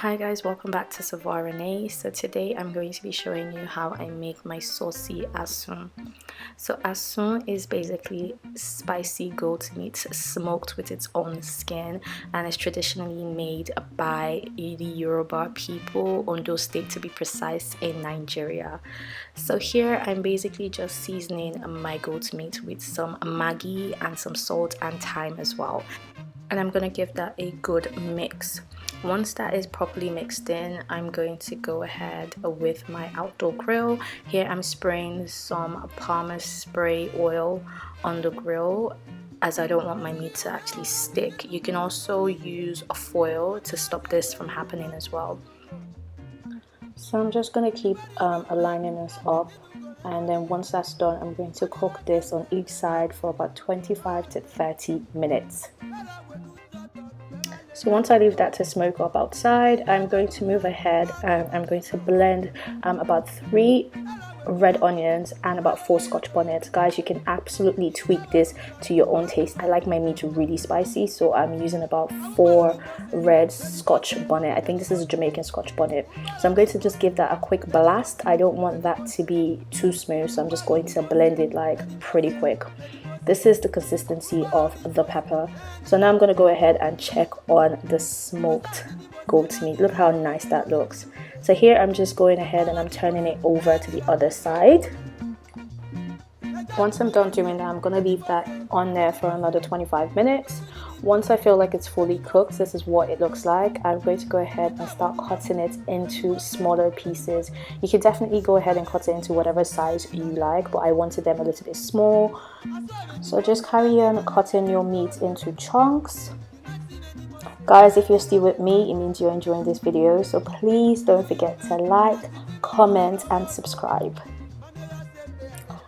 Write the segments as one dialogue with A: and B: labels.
A: Hi guys, welcome back to Savoir Renee. So today I'm going to be showing you how I make my saucy Asun. So Asun is basically spicy goat meat smoked with its own skin, and is traditionally made by the Yoruba people, Ondo state to be precise, in Nigeria. So here I'm basically just seasoning my goat meat with some Maggie and some salt and thyme as well. And I'm going to give that a good mix. Once that is properly mixed in, I'm going to go ahead with my outdoor grill. Here I'm spraying some Parma spray oil on the grill, as I don't want my meat to actually stick. You can also use a foil to stop this from happening as well. So I'm just going to keep aligning this up, and then once that's done, I'm going to cook this on each side for about 25 to 30 minutes. So once I leave that to smoke up outside, I'm going to move ahead and I'm going to blend about 3 red onions and about 4 Scotch bonnets. Guys, you can absolutely tweak this to your own taste. I like my meat really spicy, so I'm using about 4 red Scotch bonnet. I think this is a Jamaican Scotch bonnet. So I'm going to just give that a quick blast. I don't want that to be too smooth, so I'm just going to blend it like pretty quick. This is the consistency of the pepper. So now I'm going to go ahead and check on the smoked goat meat. Look how nice that looks. So here I'm just going ahead and I'm turning it over to the other side. Once I'm done doing that, I'm going to leave that on there for another 25 minutes. Once I feel like it's fully cooked, this is what it looks like. I'm going to go ahead and start cutting it into smaller pieces. You can definitely go ahead and cut it into whatever size you like, but I wanted them a little bit small. So just carry on cutting your meat into chunks. Guys, if you're still with me, it means you're enjoying this video. So please don't forget to like, comment and subscribe.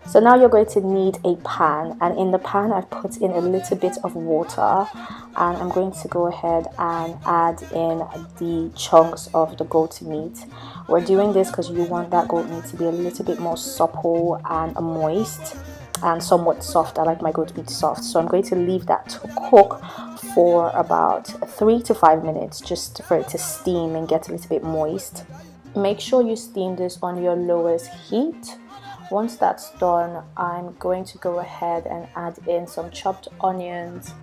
A: So now you're going to need a pan, and in the pan I've put in a little bit of water, and I'm going to go ahead and add in the chunks of the goat meat. We're doing this because you want that goat meat to be a little bit more supple and moist and somewhat soft. I like my goat meat soft, so I'm going to leave that to cook for about 3 to 5 minutes just for it to steam and get a little bit moist. Make sure you steam this on your lowest heat. Once that's done, I'm going to go ahead and add in some chopped onions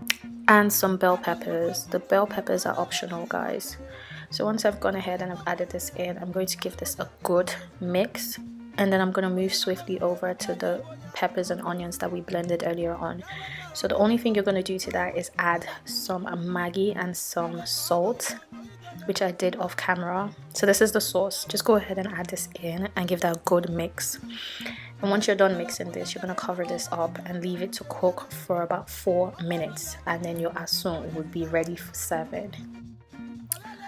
A: and some bell peppers. The bell peppers are optional, guys. So once I've gone ahead and I've added this in, I'm going to give this a good mix, and then I'm going to move swiftly over to the peppers and onions that we blended earlier on. So the only thing you're going to do to that is add some Maggi and some salt, which I did off camera. So this is the sauce. Just go ahead and add this in and give that a good mix. And once you're done mixing this, you're going to cover this up and leave it to cook for about 4 minutes, and then your asun would be ready for serving.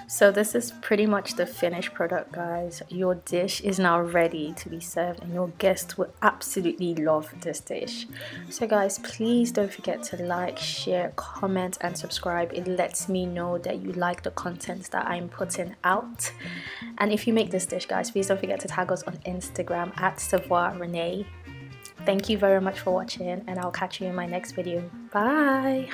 A: So this is pretty much the finished product, guys. Your dish is now ready to be served, and your guests will absolutely love this dish. So guys, please don't forget to like, share, comment and subscribe. It lets me know that you like the content that I'm putting out. And if you make this dish, guys, please don't forget to tag us on Instagram at Savoir Renee. Thank you very much for watching, and I'll catch you in my next video. Bye.